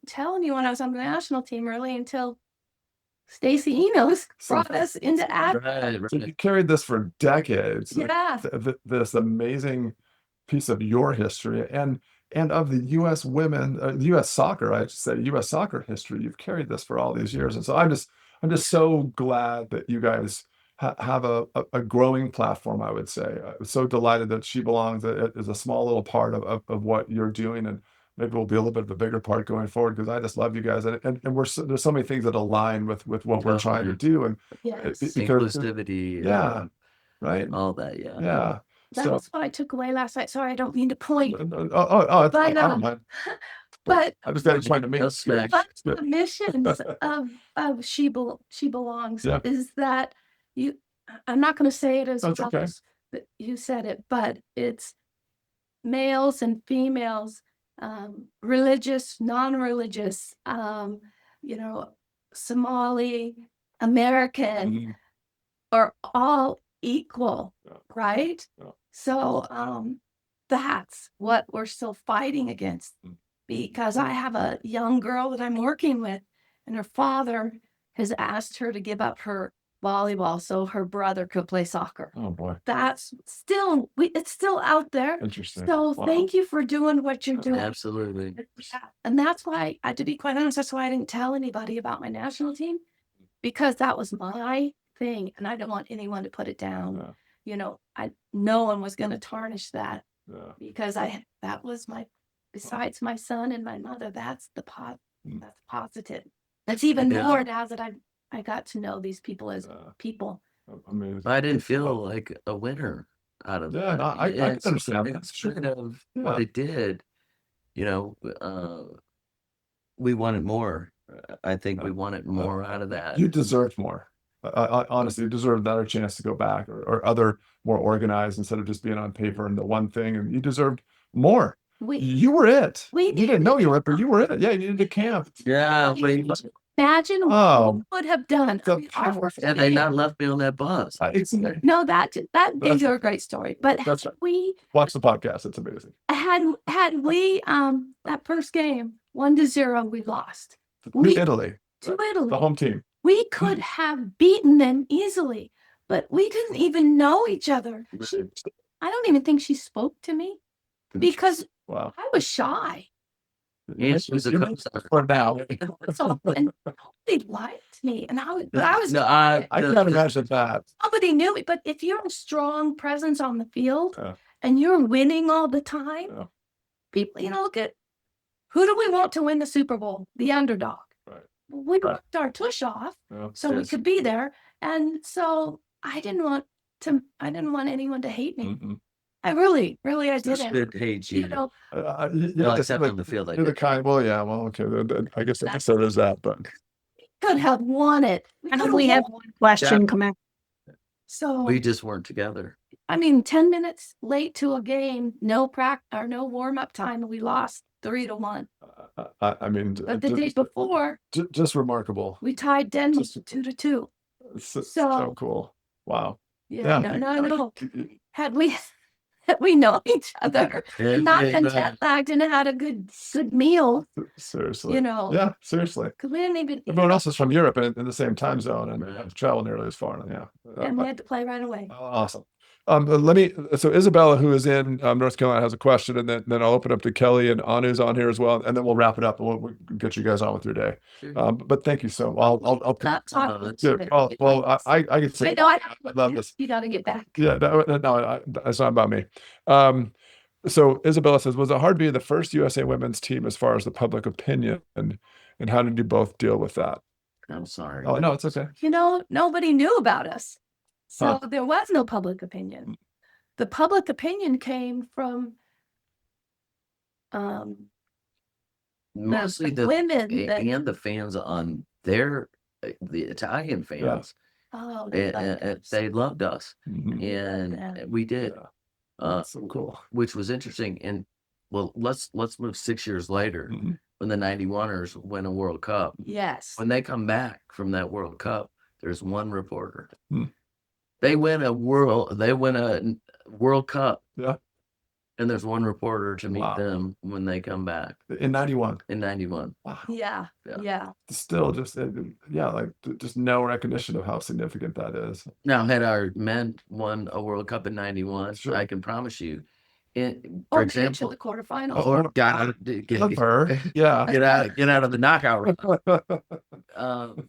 tell anyone I was on the national team really until Stacey Enos brought us into ad.
Right.
So you carried this for decades. like,
Yeah.
this amazing piece of your history and of the U.S. women, U.S. soccer, I should say, U.S. soccer history. You've carried this for all these years, and so I'm just so glad that you guys have a growing platform. I would say, I'm so delighted that She Belongs is a small little part of what you're doing, and maybe we'll be a little bit of a bigger part going forward because I just love you guys, and there's so many things that align with what we're trying to do, and
Yes.
because
Inclusivity.
yeah, right,
All that. Yeah.
yeah. So
That's what I took away last night. Sorry, I don't mean to point.
I
But,
don't mind.
But
I just got to trying to make
No smack.
But the missions of She Belongs
Yeah.
is that I'm not going to say it as
That's
well
okay.
as that you said it, but it's males and females, religious, non-religious, Somali, American,
Mhm.
are all equal,
Yeah.
right?
Yeah.
So that's what we're still fighting against,
Mm.
because I have a young girl that I'm working with, and her father has asked her to give up her volleyball so her brother could play soccer.
Oh boy,
That's still it's still out there.
interesting.
So
Wow.
thank you for doing what you're doing.
Absolutely.
And that's why, to be quite honest, that's why I didn't tell anybody about my national team, because that was my thing, and I don't want anyone to put it down.
Yeah.
No one was going to tarnish that,
Yeah.
because that was besides my son and my mother, that's the
Mm.
that's positive. That's even
Yeah.
more now that I got to know these people as people.
Amazing.
I didn't feel like a winner out of
Yeah,
that.
no, I
It's-
understand that.
It's kind of
Yeah.
what it did. We wanted more. I think we wanted more out of that.
You deserved more. Honestly, you deserved another chance to go back or other more organized instead of just being on paper and the one thing. And you deserved more. You were it.
We
You didn't know you were it, but you were it. Yeah, you needed to camp.
Yeah,
Imagine
Oh,
what we would have done.
the
I mean, our
power.
first
and they
game-
not left me on that bus.
No, that gave you a great story. But
That's
had
right.
we
Watch the podcast. It's amazing.
had we that first game 1-0, we lost
To Italy,
to
the
Italy.
home team.
We could have beaten them easily, but we didn't even know each other. I don't even think she spoke to me because
Wow.
I was shy.
Yeah, she was a coach.
For now.
So, and they liked me, and I was.
No,
I can't imagine that.
Nobody knew me, but if you're a strong presence on the field
Yeah.
and you're winning all the time,
Yeah.
people, look at who do we want to win the Super Bowl? The underdog.
Right.
We worked our tush off
Yeah.
so we could be there, and so I didn't want anyone to hate me.
Mhm.
I really, I
Just
didn't.
could hate you.
You know,
No, except on the field, I
You're the
did.
kind. Well, yeah. Well, okay. I guess so. There's that, but
could have won it.
And we have one question come in.
So
We just weren't together.
I mean, 10 minutes late to a game, no warm up time, and we lost 3-1.
I mean,
But the day before,
just remarkable.
we tied Denver 2-2.
So cool. Wow.
Yeah,
Yeah.
no. Had we known each other, not been jet lagged and had a good meal,
Seriously.
Yeah,
seriously.
because we didn't even.
Everyone else is from Europe and in the same time zone and have to travel nearly as far. Yeah.
And we had to play right away.
Awesome. So Isabella, who is in North Carolina, has a question, and then I'll open up to Kelly and Anu's on here as well, and then we'll wrap it up and we'll get you guys on with your day. But thank you so much. I'll
Not talking.
I can say
I know. I
love this.
You got to get back.
Yeah, no, it's not about me. So Isabella says, was it hard being the first USA women's team as far as the public opinion, and how did you both deal with that?
I'm sorry.
Oh no, it's okay.
Nobody knew about us. So there was no public opinion. the public opinion came from
Mostly the
women that,
and the fans on their the Italian fans.
oh,
They loved us,
Mhm.
and we did.
Yeah.
Uh,
That's so cool.
which was interesting. And well, let's move 6 years later
Mhm.
when the 91ers win a World Cup.
yes.
When they come back from that World Cup, there's one reporter.
Hmm.
They win a World Cup,
Yeah.
and there's one reporter to meet
Wow.
them when they come back
In 91.
in 91.
Wow.
Yeah.
Yeah.
Yeah.
Still just, yeah, like just no recognition of how significant that is.
Now, had our men won a World Cup in 91,
Sure.
I can promise you, for
Or
example,
to the quarterfinals.
or got out,
Clever. Yeah.
get out of the knockout round.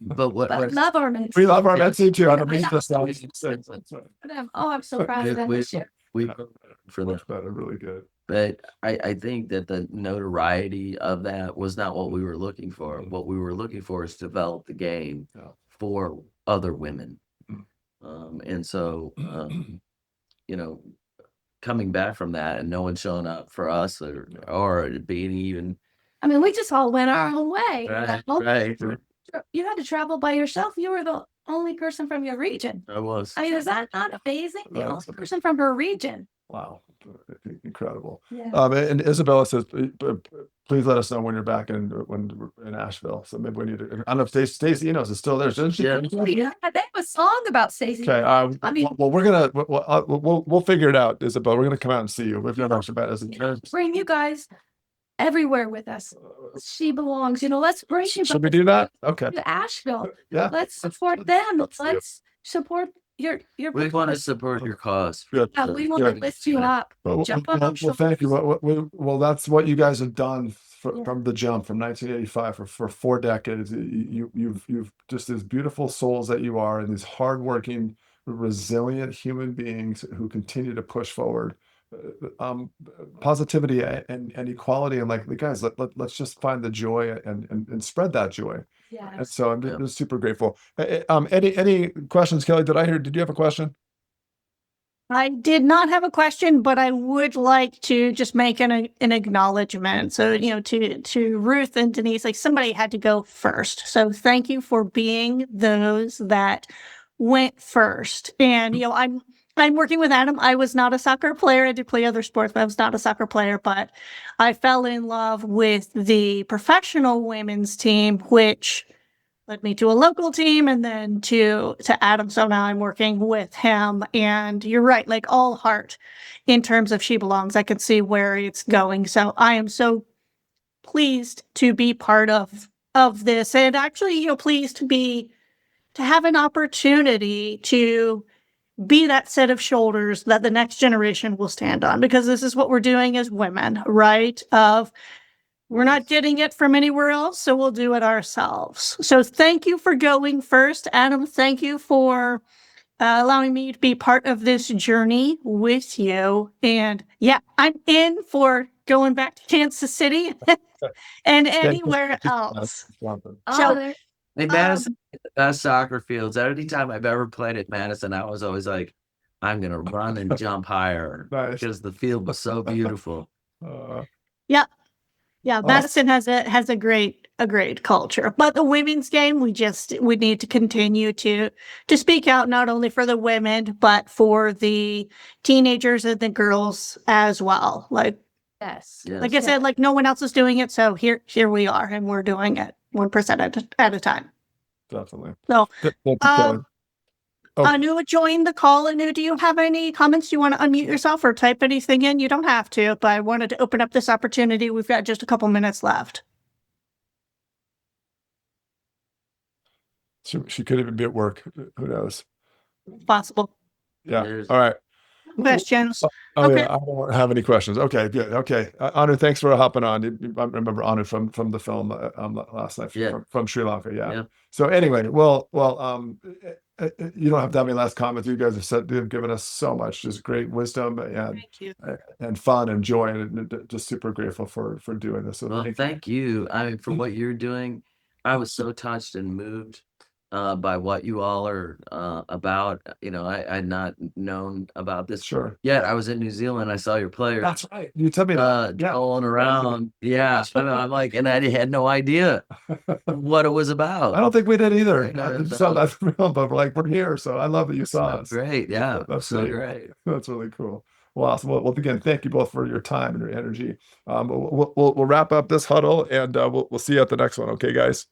But what
But I
what
love our men's
We love our
Yeah.
men's team too. I don't mean
Yeah.
to sound.
team. Oh, I'm so proud of them this year.
we for them.
Much better, really good.
But I think that the notoriety of that was not what we were looking for. What we were looking for is to develop the game
Yeah.
for other women.
Mm.
And so, coming back from that and no one showing up for us or being even
I mean, we just all went our own way.
right.
You had to travel by yourself. You were the only person from your region.
I was.
I mean, is that not amazing? The
That's
only
amazing.
person from her region.
Wow. Incredible.
Yeah.
And Isabella says, please let us know when you're back in Asheville. So maybe we need to, I don't know if Stacey knows is still there. Shouldn't she?
Yeah.
Yeah, they have a song about Stacey.
Okay.
I mean-
Well, we're gonna we'll figure it out, Isabel. We're gonna come out and see you. We've never actually met as a
Bring you guys everywhere with us. She belongs. Let's bring you
Should we do that? Okay.
to Asheville.
Yeah.
Let's support them. Let's support your.
We want to support your cause.
Good.
Yeah, we want to lift you up.
Well,
Jump on our
thank you.
shoulders.
Well, that's what you guys have done
Yeah.
from the jump, from 1985 for 4 decades. You've just as beautiful souls that you are, and these hardworking, resilient human beings who continue to push forward. Positivity and equality, and like guys, let's just find the joy and spread that joy. And
Yes.
so I'm
Yeah.
just super grateful. Any questions, Kelly? Did you have a question?
I did not have a question, but I would like to just make an acknowledgement. So, to Ruth and Denise, like somebody had to go first. So thank you for being those that went first. And, I'm working with Adam. I was not a soccer player. I did play other sports, but I was not a soccer player. But I fell in love with the professional women's team, which led me to a local team and then to Adam. So now I'm working with him. And you're right, like all heart in terms of She Belongs. I can see where it's going. So I am so pleased to be part of this, and actually, pleased to have an opportunity to be that set of shoulders that the next generation will stand on, because this is what we're doing as women, right? We're not getting it from anywhere else, so we'll do it ourselves. So thank you for going first. Adam, thank you for allowing me to be part of this journey with you. And yeah, I'm in for going back to Kansas City and anywhere else.
Oh,
So-
there-
Hey, Madison, the best soccer fields. Every time I've ever played at Madison, I was always like, I'm gonna run and jump higher
Nice.
because the field was so beautiful.
Yeah, Madison has a great culture. But the women's game, we need to continue to speak out, not only for the women, but for the teenagers and the girls as well.
yes.
Yes.
Like I said, like no one else is doing it, so here we are, and we're doing it 1% at a time.
Definitely.
So,
Thank you, Kelly. Oh.
Anu joined the call. Anu, do you have any comments? You want to unmute yourself or type anything in? You don't have to, but I wanted to open up this opportunity. We've got just a couple minutes left.
She could even be at work. Who knows?
Possible
Yeah.
There's-
All right.
questions.
Oh
Okay.
yeah, I don't have any questions. Okay, good. Okay, Anu, thanks for hopping on. I remember Anu from the film last night
Yeah.
from Sri Lanka. Yeah.
Yeah.
So anyway, well, you don't have to have any last comments. You guys have given us so much, just great wisdom
Thank you.
and fun and joy, and just super grateful for doing this. So
Well, thank you. I mean, for what you're doing, I was so touched and moved by what you all are about. You know, I had not known about this
Sure.
yet. I was in New Zealand. I saw your players
That's right. You tell me that. Yeah.
going around. Yeah, I'm like, and I had no idea what it was about.
I don't think we did either.
Right, no,
It sounds that's real, but we're here. So I love that you saw us.
Great, yeah,
That's
so
great.
great.
That's really cool. Well, awesome. Well, again, thank you both for your time and your energy. We'll wrap up this huddle and we'll see you at the next one. Okay, guys.